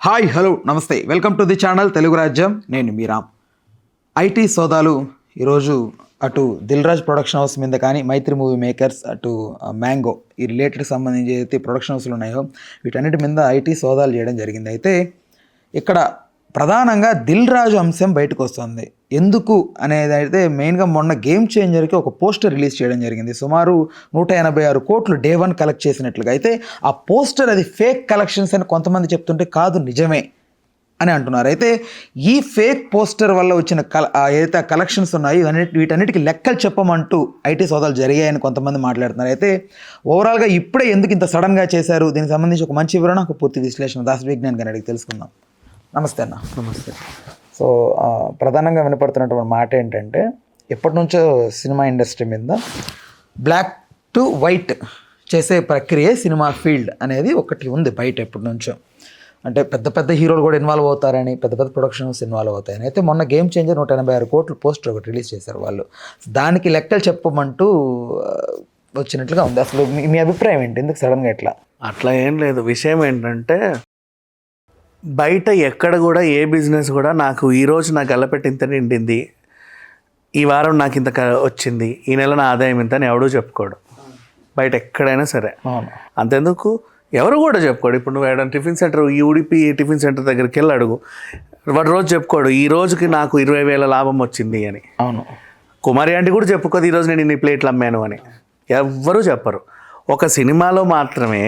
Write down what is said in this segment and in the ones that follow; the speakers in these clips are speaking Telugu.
హాయ్ హలో నమస్తే welcome to the channel Telugu రాజ్యం. నేను మీరామ్. ఐటీ సోదాలు ఈరోజు అటు దిల్ రాజు ప్రొడక్షన్ హౌస్ మీద కానీ మైత్రి మూవీ మేకర్స్ అటు మ్యాంగో ఈ రిలేటెడ్ సంబంధించి అయితే ప్రొడక్షన్ హౌస్లు ఉన్నాయో వీటన్నిటి మీద ఐటీ సోదాలు చేయడం జరిగింది. అయితే ఇక్కడ ప్రధానంగా దిల్ రాజు అంశం బయటకు వస్తుంది. ఎందుకు అనేది అయితే మెయిన్గా మొన్న గేమ్ చేంజర్కి ఒక పోస్టర్ రిలీజ్ చేయడం జరిగింది. సుమారు 186 కోట్లు డే 1 కలెక్ట్ చేసినట్లుగా. అయితే ఆ పోస్టర్ అది ఫేక్ కలెక్షన్స్ అని కొంతమంది చెప్తుంటే కాదు నిజమే అని అంటున్నారు. అయితే ఈ ఫేక్ పోస్టర్ వల్ల వచ్చిన ఏదైతే కలెక్షన్స్ ఉన్నాయో వీటన్నిటికీ లెక్కలు చెప్పమంటూ ఐటీ సోదాలు జరిగాయని కొంతమంది మాట్లాడుతున్నారు. అయితే ఓవరాల్గా ఇప్పుడే ఎందుకు ఇంత సడన్గా చేశారు, దీనికి సంబంధించి ఒక మంచి వివరణ, ఒక పూర్తి విశ్లేషణ దాస్ విజ్ఞాన్ గారిని అడిగి తెలుసుకుందాం. నమస్తే అన్న. నమస్తే. సో ప్రధానంగా వినపడుతున్నటువంటి మాట ఏంటంటే ఎప్పటి నుంచో సినిమా ఇండస్ట్రీ మీద బ్లాక్ టు వైట్ చేసే ప్రక్రియ సినిమా ఫీల్డ్ అనేది ఒకటి ఉంది బయట ఎప్పటి నుంచో. అంటే పెద్ద పెద్ద హీరోలు కూడా ఇన్వాల్వ్ అవుతారని, పెద్ద పెద్ద ప్రొడక్షన్స్ ఇన్వాల్వ్ అవుతాయని. అయితే మొన్న గేమ్ చేంజర్ 186 కోట్లు పోస్టర్ ఒకటి రిలీజ్ చేశారు వాళ్ళు. దానికి లెక్కలు చెప్పమంటూ వచ్చినట్లుగా ఉంది. అసలు మీ అభిప్రాయం ఏంటి? ఎందుకు సడన్గా ఎట్లా? అట్లా ఏం లేదు. విషయం ఏంటంటే బయట ఎక్కడ కూడా ఏ బిజినెస్ కూడా నాకు ఈరోజు నా గల్లపెట్టి ఇంత నిండింది, ఈ వారం నాకు ఇంత వచ్చింది, ఈ నెల నా ఆదాయం ఇంత అని ఎవడూ చెప్పుకోడు బయట ఎక్కడైనా సరే. అంతెందుకు ఎవరు కూడా చెప్పుకోడు. ఇప్పుడు నువ్వు ఏదైనా టిఫిన్ సెంటర్, ఈ ఉడిపి టిఫిన్ సెంటర్ దగ్గరికి వెళ్ళి అడుగు, వాడు రోజు చెప్పుకోడు ఈ రోజుకి నాకు 20,000 లాభం వచ్చింది అని. అవును. కుమారి ఆంటీ కూడా చెప్పుకోదు ఈరోజు నేను ఇన్ని ప్లేట్లు అమ్మాను అని. ఎవ్వరూ చెప్పరు. ఒక సినిమాలో మాత్రమే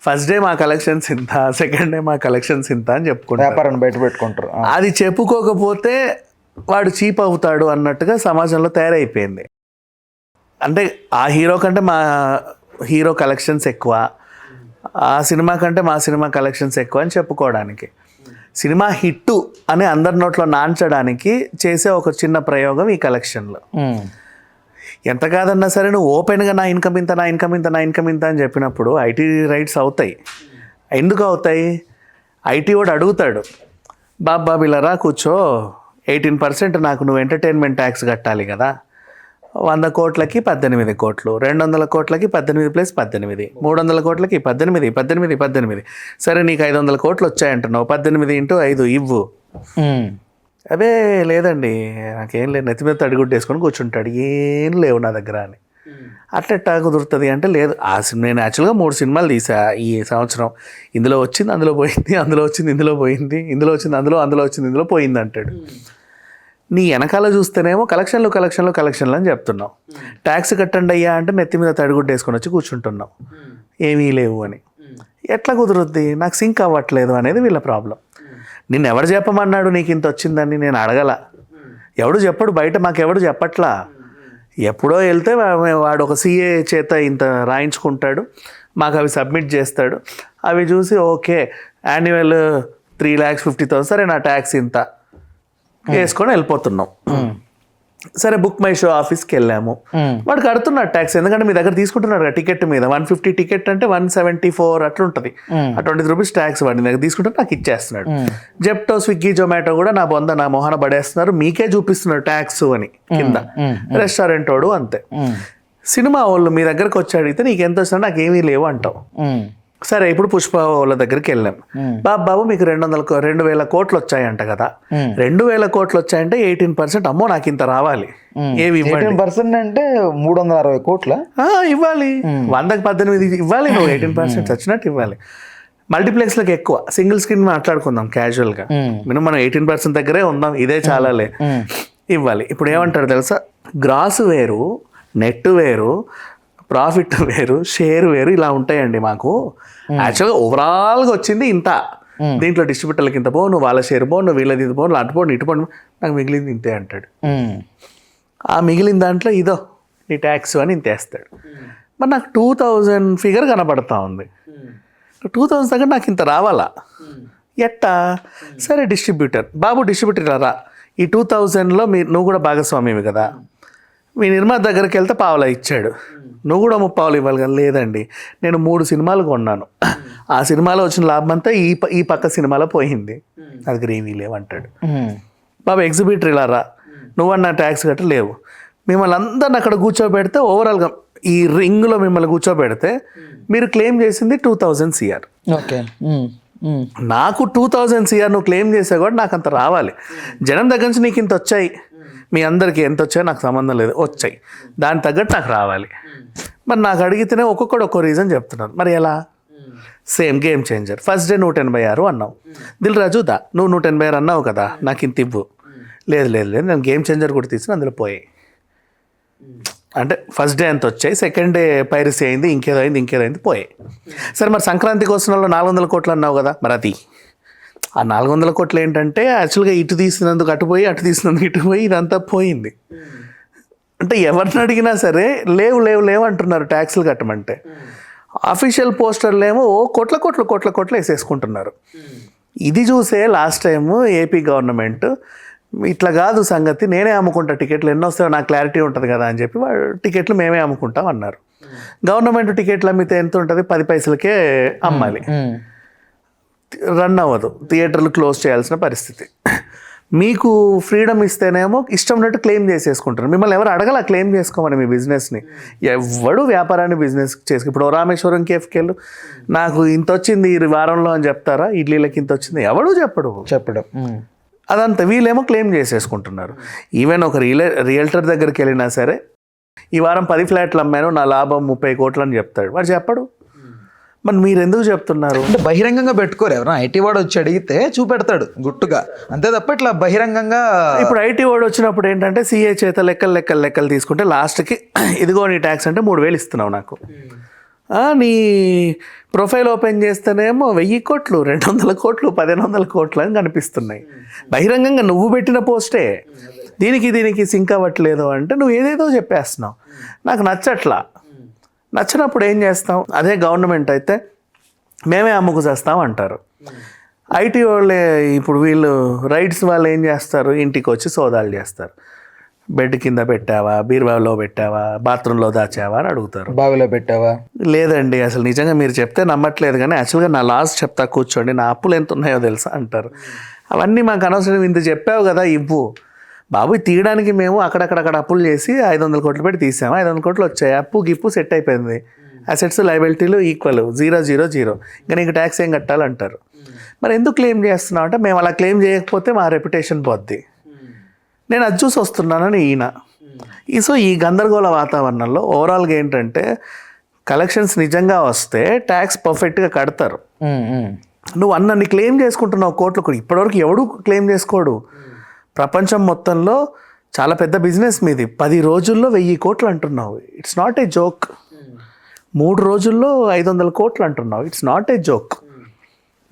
ఫస్ట్ డే మా కలెక్షన్స్ ఇంత, సెకండ్ డే మా కలెక్షన్స్ ఇంత అని చెప్పుకుంటారు, వ్యాపారాన్ని బయట పెట్టుకుంటారు. అది చెప్పుకోకపోతే వాడు చీప్ అవుతాడు అన్నట్టుగా సమాజంలో తయారైపోయింది. అంటే ఆ హీరో కంటే మా హీరో కలెక్షన్స్ ఎక్కువ, ఆ సినిమా కంటే మా సినిమా కలెక్షన్స్ ఎక్కువ అని చెప్పుకోవడానికి, సినిమా హిట్టు అని అందరి నోట్లో నాంచడానికి చేసే ఒక చిన్న ప్రయోగం ఈ కలెక్షన్లో. ఎంత కాదన్నా సరే నువ్వు ఓపెన్గా నా ఇన్కమ్ ఇంత, నా ఇన్కమ్ ఇంత, నా ఇన్కమ్ ఇంత అని చెప్పినప్పుడు ఐటీ రైట్స్ అవుతాయి. ఎందుకు అవుతాయి? ఐటీ వాడు అడుగుతాడు, బాబు ఇలా రా కూర్చో, 18% నాకు నువ్వు ఎంటర్టైన్మెంట్ ట్యాక్స్ కట్టాలి కదా, 100 కోట్లకి 18 కోట్లు, 200 కోట్లకి 18 + 18, 300 కోట్లకి 18, 18, 18. సరే నీకు 500 కోట్లు వచ్చాయంటున్నావు, 18 × 5 ఇవ్వు. అదే లేదండి నాకేం లేదు, నెత్తి మీద తడిగుడ్డు వేసుకొని కూర్చుంటాడు, ఏం లేవు నా దగ్గర అని. అట్లెట్టా కుదురుతుంది అంటే లేదు. నేను యాక్చువల్గా 3 సినిమాలు తీసా ఈ సంవత్సరం, ఇందులో వచ్చింది అందులో పోయింది, అందులో వచ్చింది ఇందులో పోయింది, ఇందులో వచ్చింది అందులో వచ్చింది ఇందులో పోయింది అంటాడు. నీ వెనకాల చూస్తేనేమో కలెక్షన్లు అని చెప్తున్నావు, ట్యాక్స్ కట్టండి అయ్యా అంటే నెత్తి మీద తడిగుడ్డు వేసుకొని వచ్చి కూర్చుంటున్నావు, ఏమీ లేవు అని. ఎట్లా కుదురుద్ది? నాకు సింక్ అవ్వట్లేదు అనేది వీళ్ళ ప్రాబ్లం. నిన్ను ఎవడు చెప్పమన్నాడు నీకు ఇంత వచ్చిందని? నేను అడగల, ఎవడు చెప్పడు బయట, మాకెవడు చెప్పట్లా. ఎప్పుడో వెళ్తే వాడు ఒక CA చేత ఇంత రాయించుకుంటాడు, మాకు అవి సబ్మిట్ చేస్తాడు, అవి చూసి ఓకే యాన్యువల్ 3,50,000, సరే నా ట్యాక్స్ ఇంత వేసుకొని వెళ్ళిపోతున్నాం. సరే బుక్ మై షో ఆఫీస్కి వెళ్ళాము, వాడు కడుతున్నాడు ట్యాక్స్, ఎందుకంటే మీ దగ్గర తీసుకుంటున్నాడు కదా టికెట్ మీద. 150 టికెట్ అంటే 174 అట్లా ఉంటుంది, ఆ 20 రూపీస్ ట్యాక్స్ వాడి దగ్గర తీసుకుంటే నాకు ఇచ్చేస్తున్నాడు. జెప్టో, స్విగ్గీ, జొమాటో కూడా నా నా మొహన పడేస్తున్నారు, మీకే చూపిస్తున్నారు ట్యాక్స్ అని కింద. రెస్టారెంట్ వాడు అంతే. సినిమా వాళ్ళు మీ దగ్గరకు వచ్చి అడిగితే నీకు ఎంత వస్తుందో నాకు ఏమీ లేవు అంటావు. సరే ఇప్పుడు పుష్ప వాళ్ళ దగ్గరికి వెళ్ళాం, బాబు మీకు 2,000 కోట్లు వచ్చాయంట కదా, 2,000 కోట్లు వచ్చాయంటే 18%, అమ్మో నాకు ఇంత రావాలి, ఏవి 18% అంటే 360 కోట్ల ఇవ్వాలి, 100కి 18 ఇవ్వాలి, నువ్వు 18% వచ్చినట్టు ఇవ్వాలి. మల్టీప్లెక్స్లకు ఎక్కువ, సింగిల్ స్క్రీన్ మాట్లాడుకుందాం క్యాజువల్గా, మనం 18% దగ్గరే ఉందాం, ఇదే చాలాలే ఇవ్వాలి. ఇప్పుడు ఏమంటారు తెలుసా, గ్రాస్ వేరు, నెట్ వేరు, ప్రాఫిట్ వేరు, షేర్ వేరు, ఇలా ఉంటాయండి మాకు. యాక్చువల్గా ఓవరాల్గా వచ్చింది ఇంత, దీంట్లో డిస్ట్రిబ్యూటర్లకి ఇంత పో, నువ్వు వాళ్ళ షేర్ పో, నువ్వు వీళ్ళది ఇది పో, అటు పో ఇటు పో, నాకు మిగిలింది ఇంతే అంటాడు. ఆ మిగిలిన దాంట్లో ఇదో నీ ట్యాక్స్ అని ఇంత వేస్తాడు. మరి నాకు 2,000 ఫిగర్ కనబడతా ఉంది, 2,000 దగ్గర నాకు ఇంత రావాలా ఎట్టా? సరే డిస్ట్రిబ్యూటర్, బాబు డిస్ట్రిబ్యూటర్ రా, ఈ 2,000లో నువ్వు కూడా భాగస్వామ్యమే కదా, మీ నిర్మాత దగ్గరికి వెళ్తే పావలా ఇచ్చాడు, నువ్వు కూడా 30 ఇవ్వాలి కదా. లేదండి నేను 3 సినిమాలు కొన్నాను, ఆ సినిమాలో వచ్చిన లాభం అంతా ఈ పక్క సినిమాలో పోయింది, అది ఏమీ లేవంటాడు. బాబు ఎగ్జిబిటర్ ఇలా రా, నువ్వన్నా ట్యాక్స్ కట్టలేవు, మిమ్మల్ని అందరిని అక్కడ కూర్చోబెడితే ఓవరాల్గా ఈ రింగ్లో మిమ్మల్ని కూర్చోబెడితే మీరు క్లెయిమ్ చేసింది 2,000 CR. ఓకే నాకు 2000 CR నువ్వు క్లెయిమ్ చేసావు కూడా నాకు అంత రావాలి. జనం దగ్గర నుంచి నీకు ఇంత వచ్చాయి, మీ అందరికీ ఎంత వచ్చాయో నాకు సంబంధం లేదు, వచ్చాయి, దాని తగ్గట్టు నాకు రావాలి. మరి నాకు అడిగితేనే ఒక్కొక్కడు ఒక్కో రీజన్ చెప్తున్నారు. మరి ఎలా? Same game changer. First day 186 అన్నావు, దిల్ రాజు దా నువ్వు 186 అన్నావు కదా, నాకు ఇంత ఇవ్వు. లేదు లేదు లేదు, నేను గేమ్ చేంజర్ కూడా తీసుకుని అందులో పోయాయి. అంటే ఫస్ట్ డే ఎంత వచ్చాయి, సెకండ్ డే పైరసీ అయింది, ఇంకేదో అయింది పోయాయి. సరే మరి సంక్రాంతికి వస్తున్న వాళ్ళు 400 కోట్లు అన్నావు కదా, మరి అది ఆ 400 కోట్లు ఏంటంటే యాక్చువల్గా ఇటు తీసినందుకు అటు పోయి, అటు తీసినందుకు ఇటు పోయి, ఇదంతా పోయింది. అంటే ఎవరిని అడిగినా సరే లేవు అంటున్నారు ట్యాక్స్లు కట్టమంటే. అఫీషియల్ పోస్టర్లు ఏమో కోట్ల వేసేసుకుంటున్నారు. ఇది చూసే లాస్ట్ టైము ఏపీ గవర్నమెంట్ ఇట్లా కాదు సంగతి, నేనే అమ్ముకుంటా టికెట్లు, ఎన్నో వస్తాయో నాకు క్లారిటీ ఉంటుంది కదా అని చెప్పి టికెట్లు మేమే అమ్ముకుంటాం అన్నారు. గవర్నమెంట్ టికెట్లు అమ్మితే ఎంత ఉంటుంది, 10 పైసలకే అమ్మాలి, రన్ అవ్వదు, థియేటర్లు క్లోజ్ చేయాల్సిన పరిస్థితి. మీకు ఫ్రీడమ్ ఇస్తేనేమో ఇష్టం ఉన్నట్టు క్లెయిమ్ చేసేసుకుంటారు. మిమ్మల్ని ఎవరు అడగల క్లెయిమ్ చేసుకోమని మీ బిజినెస్ని. ఎవడు వ్యాపారాన్ని బిజినెస్ చేసుకు, ఇప్పుడు రామేశ్వరం కేఫ్కి వెళ్ళు, నాకు ఇంత వచ్చింది ఈ వారంలో అని చెప్తారా, ఇడ్లీలకి ఇంత వచ్చింది, ఎవడు చెప్పడం. అదంతా వీళ్ళేమో క్లెయిమ్ చేసేసుకుంటున్నారు. ఈవెన్ ఒక రియల్టర్ దగ్గరికి వెళ్ళినా సరే ఈ వారం 10 ఫ్లాట్లు అమ్మాను, నా లాభం 30 కోట్లు అని చెప్తాడు, వాడు చెప్పడు. మరి మీరు ఎందుకు చెప్తున్నారు? అంటే బహిరంగంగా పెట్టుకోరు, ఎవరైనా ఐటీ వాడు వచ్చి అడిగితే చూపెడతాడు గుట్టుగా, అంతే తప్ప ఇట్లా బహిరంగంగా. ఇప్పుడు ఐటీ వాడు వచ్చినప్పుడు ఏంటంటే సిఏ చేత లెక్కలు తీసుకుంటే లాస్ట్కి ఇదిగో నీ ట్యాక్స్ అంటే 3000 ఇస్తున్నావు నాకు, నీ ప్రొఫైల్ ఓపెన్ చేస్తేనేమో 1000 కోట్లు, 200 కోట్లు, 1500 కోట్లు అని కనిపిస్తున్నాయి. బహిరంగంగా నువ్వు పెట్టిన పోస్టే. దీనికి సింక్ అవ్వట్లేదు అంటే నువ్వు ఏదేదో చెప్పేస్తున్నావు. నాకు నచ్చినప్పుడు ఏం చేస్తాం? అదే గవర్నమెంట్ అయితే మేమే అమ్ముకు చేస్తాం అంటారు. ఐటీ వాళ్ళే ఇప్పుడు వీళ్ళు రైట్స్ వాళ్ళు ఏం చేస్తారు, ఇంటికి వచ్చి సోదాలు చేస్తారు. బెడ్ కింద పెట్టావా, బీరువాలో పెట్టావా, బాత్రూంలో దాచావా అని అడుగుతారు. బావిలో పెట్టావా? లేదండి, అసలు నిజంగా మీరు చెప్తే నమ్మట్లేదు, కానీ యాక్చువల్గా నా లాస్ చెప్తా కూర్చోండి, నా అప్పులు ఎంత ఉన్నాయో తెలుసా అంటారు. అవన్నీ మాకు అనవసరం, ఇంత చెప్పావు కదా ఇవ్వు బాబు. తీయడానికి మేము అక్కడక్కడ అప్పులు చేసి 500 కోట్లు పెట్టి తీసాము, 500 కోట్లు వచ్చాయి, అప్పు గిప్పు సెట్ అయిపోయింది, అసెట్స్ లయబిలిటీలు ఈక్వల్ 0 ఇంకా నీకు ట్యాక్స్ ఏం కట్టాలంటారు. మరి ఎందుకు క్లెయిమ్ చేస్తున్నావు అంటే మేము అలా క్లెయిమ్ చేయకపోతే మా రెప్యుటేషన్ పోద్ది, నేను అది చూసి వస్తున్నానని ఈయన. సో ఈ గందరగోళ వాతావరణంలో ఓవరాల్గా ఏంటంటే కలెక్షన్స్ నిజంగా వస్తే ట్యాక్స్ పర్ఫెక్ట్గా కడతారు. నువ్వు అన్నీ క్లెయిమ్ చేసుకుంటున్నావు కోట్లు కూడా, ఇప్పటివరకు ఎవడు క్లెయిమ్ చేసుకోడు. ప్రపంచం మొత్తంలో చాలా పెద్ద బిజినెస్ మీది, 10 రోజుల్లో 1000 కోట్లు అంటున్నావు, ఇట్స్ నాట్ ఏ జోక్. 3 రోజుల్లో 500 కోట్లు అంటున్నావు, ఇట్స్ నాట్ ఏ జోక్.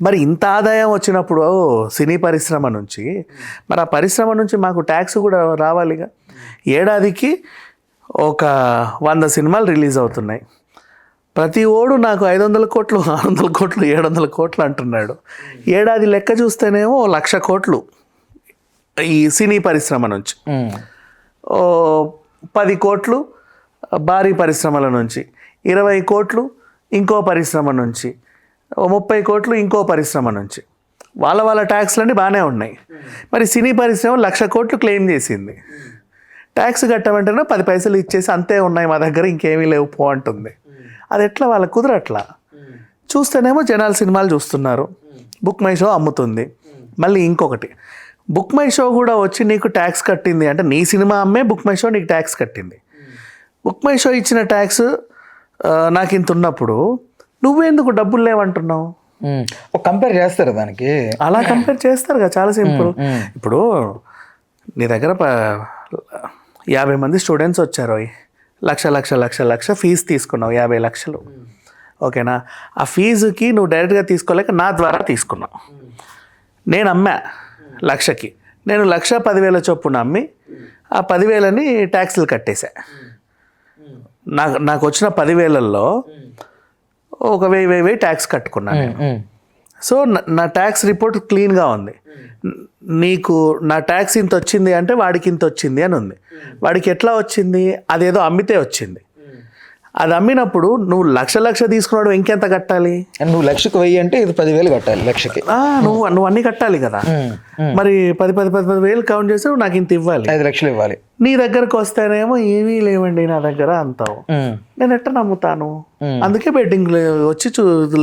మరి ఇంత ఆదాయం వచ్చినప్పుడు సినీ పరిశ్రమ నుంచి, మరి ఆ పరిశ్రమ నుంచి మాకు ట్యాక్స్ కూడా రావాలిగా. ఏడాదికి ఒక 100 సినిమాలు రిలీజ్ అవుతున్నాయి, ప్రతి ఓడు నాకు 500 కోట్లు, 600 కోట్లు, 700 కోట్లు అంటున్నాడు. ఏడాది లెక్క చూస్తేనేమో 1,00,000 కోట్లు ఈ సినీ పరిశ్రమ నుంచి, 10 కోట్లు భారీ పరిశ్రమల నుంచి, 20 కోట్లు ఇంకో పరిశ్రమ నుంచి, 30 కోట్లు ఇంకో పరిశ్రమ నుంచి. వాళ్ళ ట్యాక్స్లన్నీ బాగానే ఉన్నాయి. మరి సినీ పరిశ్రమ 1,00,000 కోట్లు క్లెయిమ్ చేసింది, ట్యాక్స్ కట్టమంటేనే 10 పైసలు ఇచ్చేసి అంతే ఉన్నాయి మా దగ్గర, ఇంకేమీ లేవు పో అంటుంది. అది ఎట్లా? వాళ్ళకు కుదరట్లా. చూస్తేనేమో జనాలు సినిమాలు చూస్తున్నారు, బుక్ మై షో అమ్ముతుంది. మళ్ళీ ఇంకొకటి, బుక్ మై షో కూడా వచ్చి నీకు ట్యాక్స్ కట్టింది అంటే, నీ సినిమా అమ్మే బుక్ మై షో నీకు ట్యాక్స్ కట్టింది. బుక్ మై షో ఇచ్చిన ట్యాక్స్ నాకు ఇంత ఉన్నప్పుడు నువ్వెందుకు డబ్బులు లేవంటున్నావు? కంపేర్ చేస్తారు దానికి, అలా కంపేర్ చేస్తారు కదా, చాలా సింపుల్. ఇప్పుడు నీ దగ్గర 50 మంది స్టూడెంట్స్ వచ్చారు, లక్ష ఫీజు తీసుకున్నావు, 50 లక్షలు, ఓకేనా? ఆ ఫీజుకి నువ్వు డైరెక్ట్గా తీసుకోలేక నా ద్వారా తీసుకున్నావు. నేను అమ్మా 1,00,000కి, నేను 1,10,000 చొప్పున అమ్మి ఆ 10,000ని ట్యాక్స్లు కట్టేశా. నాకు వచ్చిన 10,000లో ఒక 1000 ట్యాక్స్ కట్టుకున్నాను. సో నా ట్యాక్స్ రిపోర్ట్ క్లీన్గా ఉంది. నీకు నా ట్యాక్స్ ఇంత వచ్చింది అంటే వాడికి ఇంత వచ్చింది అని ఉంది. వాడికి ఎట్లా వచ్చింది? అదేదో అమ్మితే వచ్చింది. అది అమ్మినప్పుడు నువ్వు లక్ష తీసుకున్నాడు ఇంకెంత కట్టాలి? అండ్ నువ్వు లక్షకు 1000 అంటే ఇది 10,000 కట్టాలి లక్షకి. నువ్వు అన్ని కట్టాలి కదా. మరి 10,000 కౌంట్ చేస్తే నువ్వు నాకు ఇంత ఇవ్వాలి, 5 లక్షలు ఇవ్వాలి. నీ దగ్గరకు వస్తేనేమో ఏమీ లేవండి నా దగ్గర అంటావు. నేను ఎట్ట నమ్ముతాను? అందుకే బెట్టింగ్ వచ్చి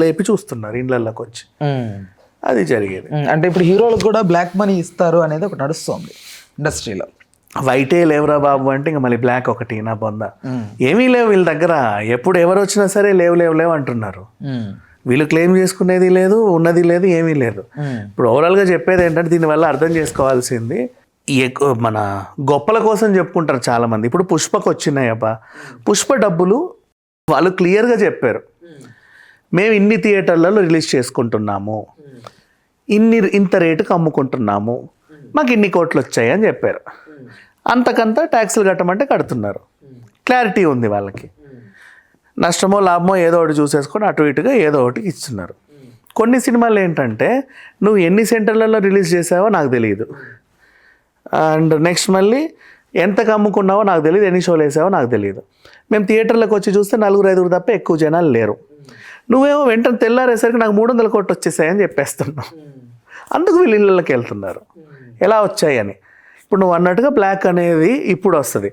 లేపి చూస్తున్నారు ఇండ్లలోకి వచ్చి. అది జరిగేది. అంటే ఇప్పుడు హీరోలకు కూడా బ్లాక్ మనీ ఇస్తారు అనేది ఒకటి నడుస్తుంది ఇండస్ట్రీలో. వైటే లేవురా బాబు అంటే ఇంకా మళ్ళీ బ్లాక్ ఒకటి నా బొంద. ఏమీ లేవు వీళ్ళ దగ్గర. ఎప్పుడు ఎవరు వచ్చినా సరే లేవు అంటున్నారు. వీళ్ళు క్లెయిమ్ చేసుకునేది లేదు, ఉన్నది లేదు, ఏమీ లేదు. ఇప్పుడు ఓవరాల్గా చెప్పేది ఏంటంటే దీనివల్ల అర్థం చేసుకోవాల్సింది మన గొప్పల కోసం చెప్పుకుంటారు చాలామంది. ఇప్పుడు పుష్పకు వచ్చినాయబ్బా, పుష్ప డబ్బులు వాళ్ళు క్లియర్గా చెప్పారు, మేము ఇన్ని థియేటర్లలో రిలీజ్ చేసుకుంటున్నాము, ఇంత రేటుకి అమ్ముకుంటున్నాము, మాకు ఇన్ని కోట్లు వచ్చాయి అని చెప్పారు. అంతకంతా ట్యాక్సులు కట్టమంటే కడుతున్నారు. క్లారిటీ ఉంది వాళ్ళకి. నష్టమో లాభమో ఏదో ఒకటి చూసేసుకొని అటు ఇటుగా ఏదో ఒకటి ఇస్తున్నారు. కొన్ని సినిమాలు ఏంటంటే నువ్వు ఎన్ని సెంటర్లలో రిలీజ్ చేసావో నాకు తెలియదు, అండ్ నెక్స్ట్ మళ్ళీ ఎంతకు అమ్ముకున్నావో నాకు తెలియదు, ఎన్ని షోలు వేసావో నాకు తెలియదు. మేము థియేటర్లకు వచ్చి చూస్తే 4-5 తప్ప ఎక్కువ జనాలు లేరు. నువ్వేమో వెంటనే తెల్లారేసరికి నాకు 300 కోట్లు వచ్చేసాయని చెప్పేస్తున్నావు. అందుకు వీళ్ళు ఇళ్ళకి వెళ్తున్నారు ఎలా వచ్చాయని. ఇప్పుడు నువ్వు అన్నట్టుగా బ్లాక్ అనేది ఇప్పుడు వస్తుంది.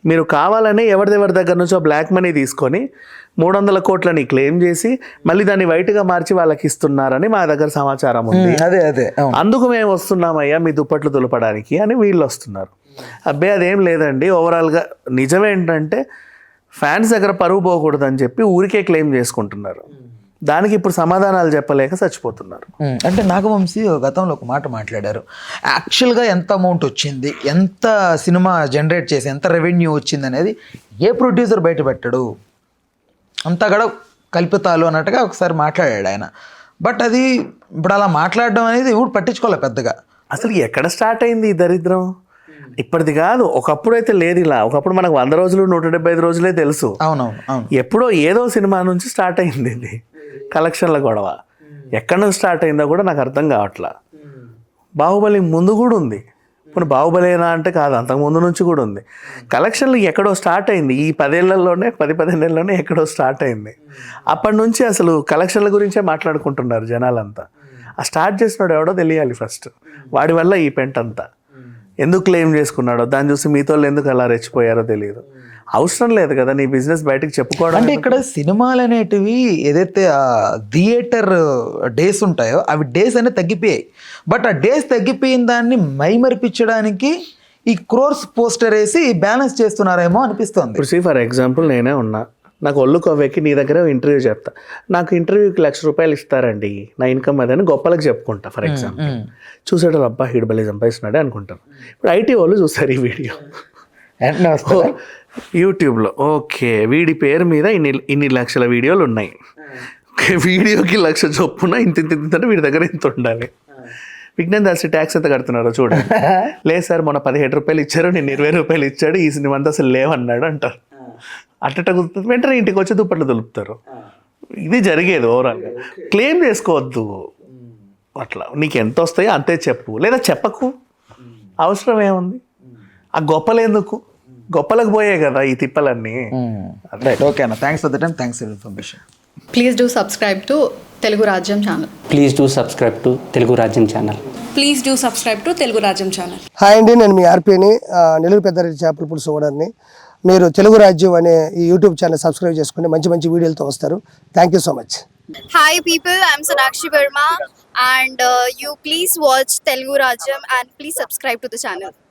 మీరు కావాలని ఎవరి దగ్గర నుంచో బ్లాక్ మనీ తీసుకొని 300 కోట్లని క్లెయిమ్ చేసి మళ్ళీ దాన్ని వైట్గా మార్చి వాళ్ళకి ఇస్తున్నారని మా దగ్గర సమాచారం ఉంది. అదే అందుకు మేము వస్తున్నామయ్యా మీ దుప్పట్లు దులపడానికి అని వీళ్ళు వస్తున్నారు. అబ్బాయి అదేం లేదండి. ఓవరాల్గా నిజమేంటంటే ఫ్యాన్స్ దగ్గర పరువు పోకూడదని చెప్పి ఊరికే క్లెయిమ్ చేసుకుంటున్నారు. దానికి ఇప్పుడు సమాధానాలు చెప్పలేక చచ్చిపోతున్నారు. అంటే నాగవంశీ గతంలో ఒక మాట మాట్లాడారు, యాక్చువల్గా ఎంత అమౌంట్ వచ్చింది, ఎంత సినిమా జనరేట్ చేసి ఎంత రెవెన్యూ వచ్చింది అనేది ఏ ప్రొడ్యూసర్ బయట పెట్టాడు, అంతా కూడా కల్పితాలు అన్నట్టుగా ఒకసారి మాట్లాడాడు ఆయన. బట్ అది ఇప్పుడు అలా మాట్లాడడం అనేది ఇప్పుడు పట్టించుకోలే పెద్దగా. అసలు ఎక్కడ స్టార్ట్ అయింది ఈ దరిద్రం? ఇప్పటిది కాదు, ఒకప్పుడు అయితే లేదు ఇలా. ఒకప్పుడు మనకు 100 రోజులు 175 రోజులే తెలుసు. అవును. ఎప్పుడో ఏదో సినిమా నుంచి స్టార్ట్ అయింది ఇది కలెక్షన్ల గొడవ. ఎక్కడి నుంచి స్టార్ట్ అయిందో కూడా నాకు అర్థం కావట్లా. బాహుబలి ముందు కూడా ఉంది. ఇప్పుడు బాహుబలేనా అంటే కాదు, అంతకు ముందు నుంచి కూడా ఉంది. కలెక్షన్లు ఎక్కడో స్టార్ట్ అయింది. ఈ 10 ఏళ్లలోనే 10-15 ఏళ్ళలోనే ఎక్కడో స్టార్ట్ అయింది. అప్పటి నుంచి అసలు కలెక్షన్ల గురించే మాట్లాడుకుంటున్నారు జనాలంతా. ఆ స్టార్ట్ చేసినాడు ఎవడో తెలియాలి ఫస్ట్. వాడి వల్ల ఈ పెంట్ అంతా ఎందుకు క్లెయిమ్ చేసుకున్నాడో దాన్ని చూసి మీతో ఎందుకు అలా రెచ్చిపోయారో తెలియదు. అవసరం లేదు కదా నీ బిజినెస్ బయటకు చెప్పుకోవడం. అంటే ఇక్కడ సినిమాలు అనేటివి ఏదైతే థియేటర్ డేస్ ఉంటాయో అవి డేస్ అనేది తగ్గిపోయాయి. బట్ ఆ డేస్ తగ్గిపోయిన దాన్ని మైమరిపించడానికి ఈ క్రోర్స్ పోస్టర్ వేసి బ్యాలెన్స్ చేస్తున్నారేమో అనిపిస్తుంది. ఇప్పుడు ఫర్ ఎగ్జాంపుల్ నేనే ఉన్నా, నాకు ఒళ్ళు కొవ్వెక్కి నీ దగ్గర ఇంటర్వ్యూ చెప్తా, నాకు ఇంటర్వ్యూకి ₹1,00,000 ఇస్తారండి, నా ఇన్కమ్ అదని గొప్పలకు చెప్పుకుంటా. ఫర్ ఎగ్జాంపుల్ చూసాడు అబ్బా హీడు బలి సంపాదిస్తున్నాడే అనుకుంటారు. ఇప్పుడు ఐటీ వాళ్ళు చూస్తారు ఈ వీడియో యూట్యూబ్లో, ఓకే వీడి పేరు మీద ఇన్ని లక్షల వీడియోలు ఉన్నాయి, వీడియోకి 1,00,000 చొప్పున ఇంత వీడి దగ్గర ఇంత ఉండాలి. విజ్ఞాన్ దాసి ట్యాక్స్ ఎంత కడుతున్నారో చూడండి. లేదు సార్ మొన్న ₹17 ఇచ్చారు, నేను ₹20 ఇచ్చాడు, ఈ సినిమా అంతా అసలు లేవన్నాడు అంటారు. అట్టట కుదురుతుంది. వెంటనే ఇంటికి వచ్చి దుప్పట్లు దులుపుతారు. ఇది జరిగేది ఓవరాల్గా. క్లెయిమ్ చేసుకోవద్దు. అట్లా నీకు ఎంత వస్తాయో అంతే చెప్పు, లేదా చెప్పకు, అవసరం ఏముంది? ఆ గొప్పలు ఎందుకు? గొప్పలకు పోయే కదా ఈ తిప్పలన్నీ. రైట్, ఓకే అన్న, thanks for the time, thanks for information. Please do subscribe to Telugu Rajyam channel. Please do subscribe to Telugu Rajyam channel. Please do subscribe to Telugu రాజ్యం ఛానల్. హాయ్ అండి, నేను మీ ఆర్పీని, నెల్లూరు పెద్దారెడ్డి చేపల పులుసు ఓనర్ని. మీరు తెలుగు రాజ్యం అనే ఈ యూట్యూబ్ ఛానల్ సబ్స్క్రైబ్ చేసుకుని మంచి వీడియోలతో వస్తారు. Thank you so much. Hi people, I'm Sonakshi Verma and you please watch Telugu Rajyam and please subscribe to the channel.